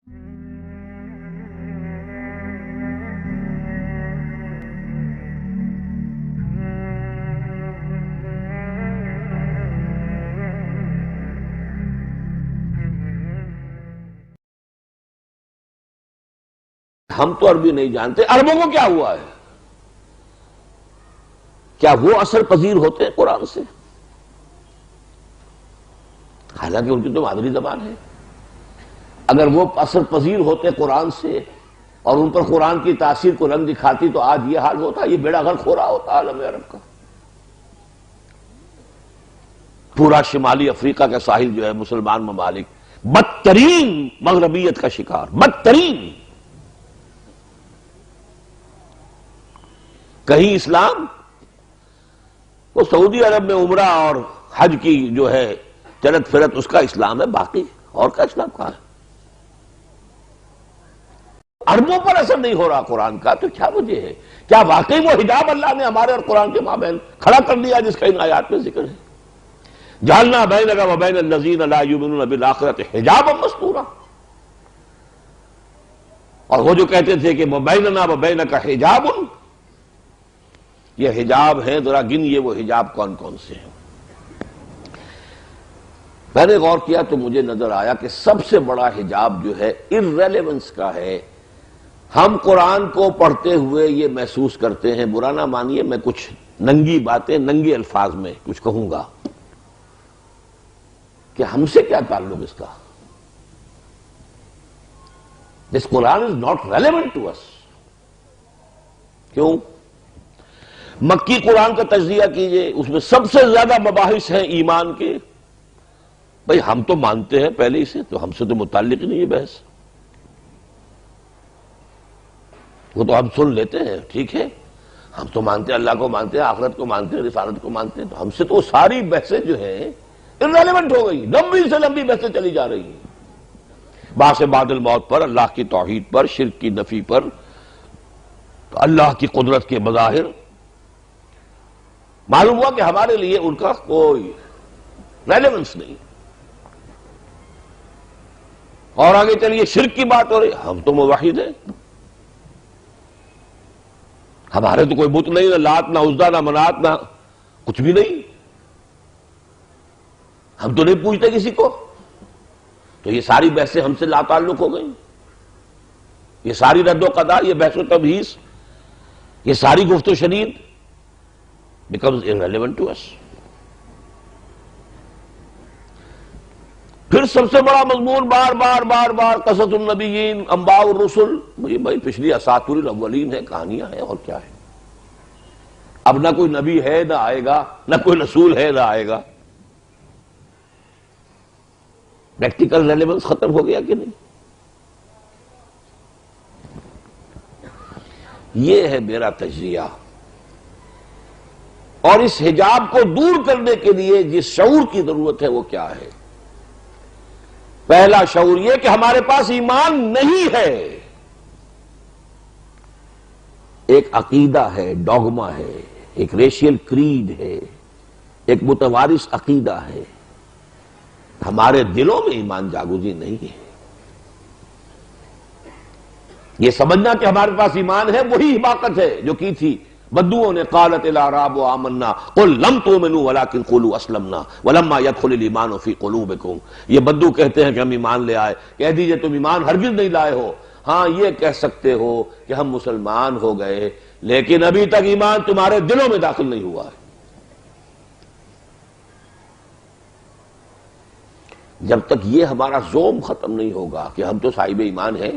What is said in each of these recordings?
ہم تو عربی نہیں جانتے، عربوں کو کیا ہوا ہے؟ کیا وہ اثر پذیر ہوتے ہیں قرآن سے؟ حالانکہ ان کی تو مادری زبان ہے۔ اگر وہ اثر پذیر ہوتے قرآن سے اور ان پر قرآن کی تاثیر کو رنگ دکھاتی تو آج یہ حال ہوتا، یہ بیڑا غرق ہو رہا ہوتا عالم عرب کا۔ پورا شمالی افریقہ کا ساحل جو ہے مسلمان ممالک بدترین مغربیت کا شکار، بدترین۔ کہیں اسلام، وہ سعودی عرب میں عمرہ اور حج کی جو ہے چلت فرت اس کا اسلام ہے، باقی اور کا اسلام کہاں ہے؟ عربوں پر اثر نہیں ہو رہا قرآن کا، تو کیا وجہ ہے؟ کیا واقعی وہ حجاب اللہ نے ہمارے اور قرآن کے مابین کھڑا کر دیا جس کا ان آیات میں ذکر ہے؟ جعلنا بینک وبین الذین لا یؤمنون بالآخرۃ حجابا مستورا۔ اور وہ جو کہتے تھے کہ وبیننا وبینک حجاب، یہ حجاب ہیں، ذرا گنیے وہ حجاب کون کون سے ہیں۔ میں نے غور کیا تو مجھے نظر آیا کہ سب سے بڑا حجاب جو ہے irrelevance کا ہے۔ ہم قرآن کو پڑھتے ہوئے یہ محسوس کرتے ہیں، برا نہ مانیے میں کچھ ننگی باتیں ننگے الفاظ میں کچھ کہوں گا، کہ ہم سے کیا تعلق اس کا؟ This Quran is not relevant to us۔ کیوں؟ مکی قرآن کا تجزیہ کیجئے، اس میں سب سے زیادہ مباحث ہیں ایمان کے۔ بھئی ہم تو مانتے ہیں پہلے اسے، تو ہم سے تو متعلق ہی نہیں یہ بحث۔ وہ تو ہم سن لیتے ہیں، ٹھیک ہے، ہم تو مانتے ہیں، اللہ کو مانتے ہیں، آخرت کو مانتے ہیں، رسالت کو مانتے ہیں، تو ہم سے تو ساری بحثیں جو ہیں irrelevant ہو گئی، لمبی سے لمبی بحثیں چلی جا رہی ہیں، بعث بعد الموت پر، اللہ کی توحید پر، شرک کی نفی پر، اللہ کی قدرت کے مظاہر۔ معلوم ہوا کہ ہمارے لیے ان کا کوئی ریلیونس نہیں۔ اور آگے چلیے شرک کی بات ہو رہی، ہم تو موحد ہیں، ہمارے تو کوئی بت نہیں، نہ لات نہ عزا نہ منات نہ کچھ بھی نہیں، ہم تو نہیں پوچھتے کسی کو۔ تو یہ ساری بحثیں ہم سے لا تعلق ہو گئی، یہ ساری رد و قضا، یہ بحث و تبحیث، یہ ساری گفت و شنید becomes irrelevant to us۔ پھر سب سے بڑا مضمون بار بار بار بار قصص النبیین، انباء الرسل، بھائی پچھلی اساطیر الاولین ہے، کہانیاں ہیں، اور کیا ہے؟ اب نہ کوئی نبی ہے نہ آئے گا، نہ کوئی رسول ہے نہ آئے گا۔ پریکٹیکل ریلیونس ختم ہو گیا کہ نہیں؟ یہ ہے میرا تجزیہ۔ اور اس حجاب کو دور کرنے کے لیے جس شعور کی ضرورت ہے وہ کیا ہے؟ پہلا شعور یہ کہ ہمارے پاس ایمان نہیں ہے، ایک عقیدہ ہے، ڈوگما ہے، ایک ریشیل کریڈ ہے، ایک متوارث عقیدہ ہے، ہمارے دلوں میں ایمان جاگوزی نہیں ہے۔ یہ سمجھنا کہ ہمارے پاس ایمان ہے وہی حماقت ہے جو کی تھی بدوؤں نے، قالت الاعراب آمنا قل لم تؤمنوا ولکن قولوا اسلمنا ولما يدخل الايمان في قلوبكم۔ یہ بدو کہتے ہیں کہ ہم ایمان لے آئے، کہہ دیجئے تم ایمان ہرگز نہیں لائے ہو۔ ہاں یہ کہہ سکتے ہو کہ ہم مسلمان ہو گئے، لیکن ابھی تک ایمان تمہارے دلوں میں داخل نہیں ہوا ہے۔ جب تک یہ ہمارا زوم ختم نہیں ہوگا کہ ہم تو صاحب ایمان ہیں،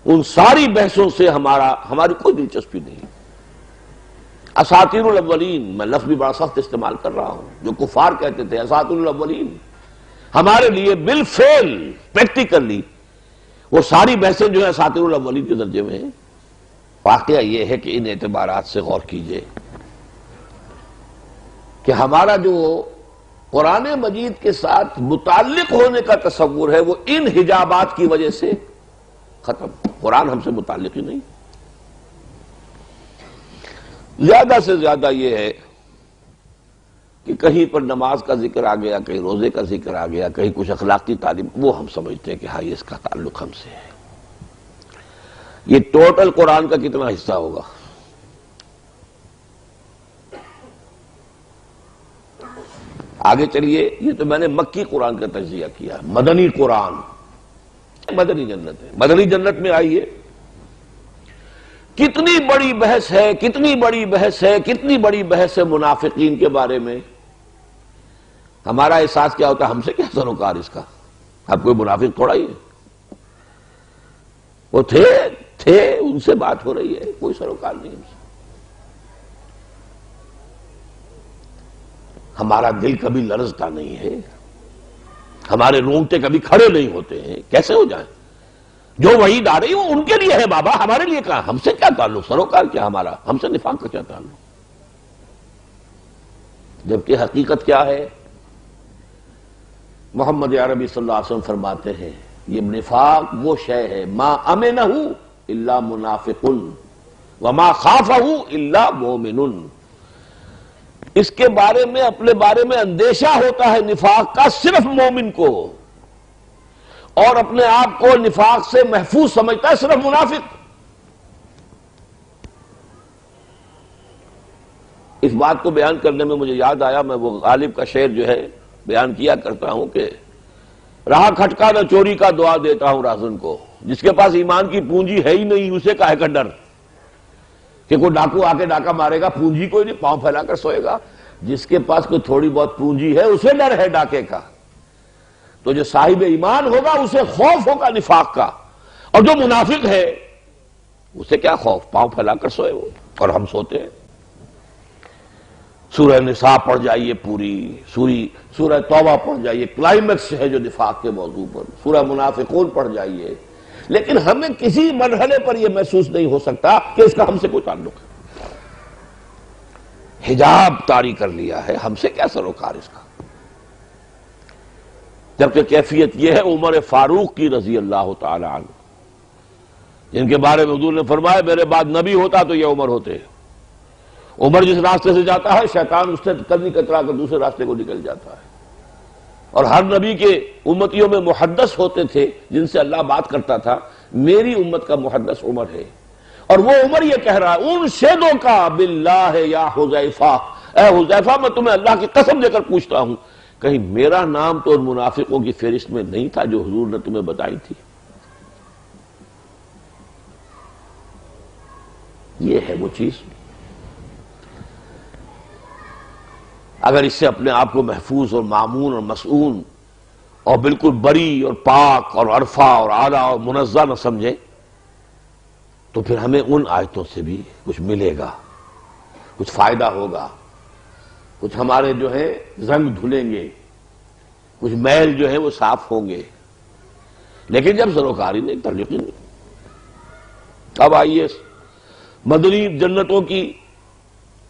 ان ساری بحثوں سے ہماری کوئی دلچسپی نہیں۔ اساطیر الاولین، میں لفظ بھی بڑا سخت استعمال کر رہا ہوں، جو کفار کہتے تھے اساطیر الاولین، ہمارے لیے بالفعل پریکٹیکلی وہ ساری بحثیں جو ہیں اساطیر الاولین کے درجے میں ہیں۔ واقعہ یہ ہے کہ ان اعتبارات سے غور کیجئے کہ ہمارا جو قرآن مجید کے ساتھ متعلق ہونے کا تصور ہے وہ ان حجابات کی وجہ سے ختم۔ قرآن ہم سے متعلق ہی نہیں۔ زیادہ سے زیادہ یہ ہے کہ کہیں پر نماز کا ذکر آ گیا، کہیں روزے کا ذکر آ گیا، کہیں کچھ اخلاقی تعلیم، وہ ہم سمجھتے ہیں کہ ہاں یہ اس کا تعلق ہم سے ہے۔ یہ ٹوٹل قرآن کا کتنا حصہ ہوگا؟ آگے چلیے، یہ تو میں نے مکی قرآن کا تجزیہ کیا، مدنی قرآن، مدنی جنت ہے، مدنی جنت میں آئیے، کتنی بڑی بحث ہے، کتنی بڑی بحث ہے، کتنی بڑی بحث ہے منافقین کے بارے میں۔ ہمارا احساس کیا ہوتا ہے، ہم سے کیا سروکار اس کا، اب کوئی منافق تھوڑا ہی ہے، وہ تھے ان سے بات ہو رہی ہے، کوئی سروکار نہیں ہم سے۔ ہمارا دل کبھی لرزتا نہیں ہے، ہمارے رونگٹے کبھی کھڑے نہیں ہوتے ہیں، کیسے ہو جائیں؟ جو وحید آ رہی وہ ان کے لیے ہے بابا، ہمارے لیے کہاں؟ ہم سے کیا تعلق، سروکار کیا ہمارا، ہم سے نفاق کا کیا تعلق؟ جبکہ حقیقت کیا ہے؟ محمد عربی صلی اللہ علیہ وسلم فرماتے ہیں یہ نفاق وہ شے ہے ما امنہ الا منافق وما خافہ الا مومن، اس کے بارے میں، اپنے بارے میں اندیشہ ہوتا ہے نفاق کا صرف مومن کو، اور اپنے آپ کو نفاق سے محفوظ سمجھتا ہے صرف منافق۔ اس بات کو بیان کرنے میں مجھے یاد آیا، میں وہ غالب کا شعر جو ہے بیان کیا کرتا ہوں کہ رہا کھٹکا نہ چوری کا دعا دیتا ہوں رازن کو، جس کے پاس ایمان کی پونجی ہے ہی نہیں اسے کاہے کا ڈر کہ کوئی ڈاکو آ کے ڈاکہ مارے گا، پونجی کوئی نہیں، پاؤں پھیلا کر سوئے گا۔ جس کے پاس کوئی تھوڑی بہت پونجی ہے اسے ڈر ہے ڈاکے کا، تو جو صاحب ایمان ہوگا اسے خوف ہوگا نفاق کا، اور جو منافق ہے اسے کیا خوف، پاؤں پھیلا کر سوئے وہ، اور ہم سوتے ہیں۔ سورہ نساء پڑھ جائیے پوری، سورہ توبہ پڑھ جائیے، کلائمیکس ہے جو نفاق کے موضوع پر، سورہ منافقون پڑھ جائیے، لیکن ہمیں کسی مرحلے پر یہ محسوس نہیں ہو سکتا کہ اس کا ہم سے کوئی تعلق ہے۔ حجاب طاری کر لیا ہے، ہم سے کیا سروکار اس کا؟ جبکہ کیفیت یہ ہے عمر فاروق کی رضی اللہ تعالی عنہ، جن کے بارے میں حضور نے فرمایا میرے بعد نبی ہوتا تو یہ عمر ہوتے۔ عمر جس راستے سے جاتا ہے شیطان اس سے قدمی کترا کر دوسرے راستے کو نکل جاتا ہے، اور ہر نبی کے امتیوں میں محدث ہوتے تھے جن سے اللہ بات کرتا تھا، میری امت کا محدث عمر ہے، اور وہ عمر یہ کہہ رہا ہے انشدو کا باللہ یا حذیفہ، اے حذیفہ میں تمہیں اللہ کی قسم دے کر پوچھتا ہوں، کہیں میرا نام تو ان منافقوں کی فہرست میں نہیں تھا جو حضور نے تمہیں بتائی تھی؟ یہ ہے وہ چیز، اگر اس سے اپنے آپ کو محفوظ اور معمون اور مسئول اور بالکل بری اور پاک اور عرفہ اور اعلیٰ اور منزہ نہ سمجھے تو پھر ہمیں ان آیتوں سے بھی کچھ ملے گا، کچھ فائدہ ہوگا، کچھ ہمارے جو ہے زنگ دھلیں گے، کچھ میل جو ہے وہ صاف ہوں گے، لیکن جب سروکاری نہیں، تعلق ہی نہیں۔ اب آئیے مدنی جنتوں کی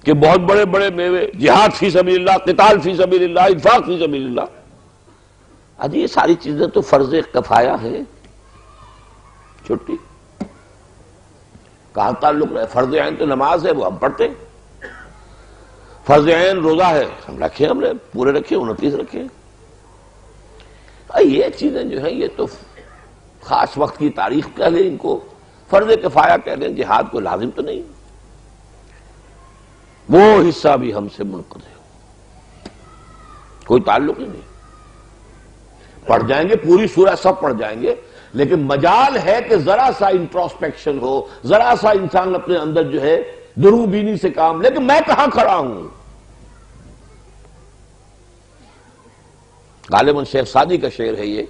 کہ بہت بڑے بڑے میوے، جہاد فی سبیل اللہ، قتال فی سبیل اللہ، انفاق فی سبیل اللہ، اب یہ ساری چیزیں تو فرض کفایہ ہے، چھٹی کہاں تعلق رہے؟ فرض عین تو نماز ہے، وہ ہم پڑھتے ہیں، فرض عین روزہ ہے، ہم رکھے، ہم نے پورے رکھے، 29 رکھے۔ یہ چیزیں جو ہیں یہ تو خاص وقت کی تاریخ کہہ لیں، ان کو فرض کفایہ کہہ لیں، جہاد کو لازم تو نہیں، وہ حصہ بھی ہم سے منقطع ہے، کوئی تعلق ہی نہیں۔ پڑھ جائیں گے پوری سورہ سب پڑھ جائیں گے، لیکن مجال ہے کہ ذرا سا انٹروسپیکشن ہو، ذرا سا انسان اپنے اندر جو ہے درو بینی سے کام، لیکن میں کہاں کھڑا ہوں؟ غالباً شیخ سعدی کا شعر ہے یہ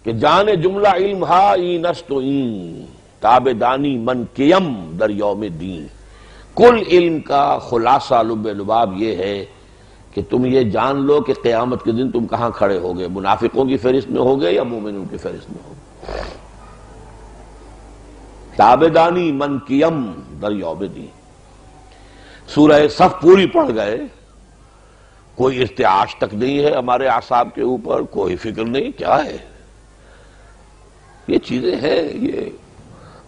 کہ جان جملہ علم ہا این است و این تاب دانی من کیم در یوم دین، کل علم کا خلاصہ لب لباب یہ ہے کہ تم یہ جان لو کہ قیامت کے دن تم کہاں کھڑے ہوگے، منافقوں کی فہرست میں ہوگے یا مومنوں کی فہرست میں ہوگے۔ تابدانی من کیم در یوم دین، سورہ صف پوری پڑھ گئے، کوئی ارتعاش تک نہیں ہے ہمارے اعصاب کے اوپر، کوئی فکر نہیں، کیا ہے یہ چیزیں ہیں، یہ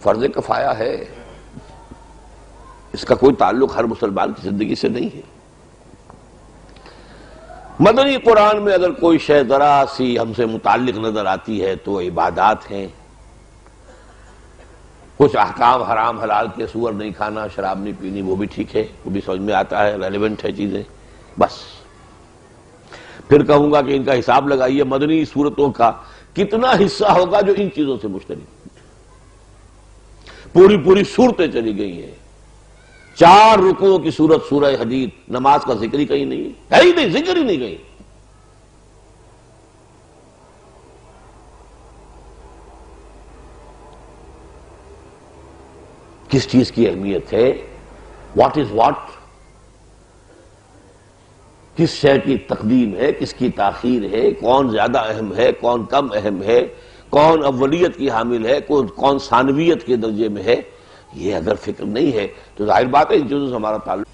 فرض کفایہ ہے، اس کا کوئی تعلق ہر مسلمان کی زندگی سے نہیں ہے۔ مدنی قرآن میں اگر کوئی شے ذرا سی ہم سے متعلق نظر آتی ہے تو عبادات ہیں، کچھ احکام حرام حلال کے، سور نہیں کھانا، شراب نہیں پینی، وہ بھی ٹھیک ہے، وہ بھی سمجھ میں آتا ہے، ریلیونٹ ہے چیزیں، بس پھر کہوں گا کہ ان کا حساب لگائیے مدنی صورتوں کا کتنا حصہ ہوگا جو ان چیزوں سے مشترک، پوری صورتیں چلی گئی ہیں، 4 رکوعوں کی صورت سورہ حدید، نماز کا ذکر ہی کہیں نہیں ہے ہی نہیں، ذکر ہی نہیں کہیں۔ کس چیز کی اہمیت ہے، واٹ از واٹ، کس شے کی تقدیم ہے، کس کی تاخیر ہے، کون زیادہ اہم ہے، کون کم اہم ہے، کون اولیت کی حامل ہے، کون ثانویت کے درجے میں ہے، یہ اگر فکر نہیں ہے تو ظاہر بات ہے ان چیزوں سے ہمارا تعلق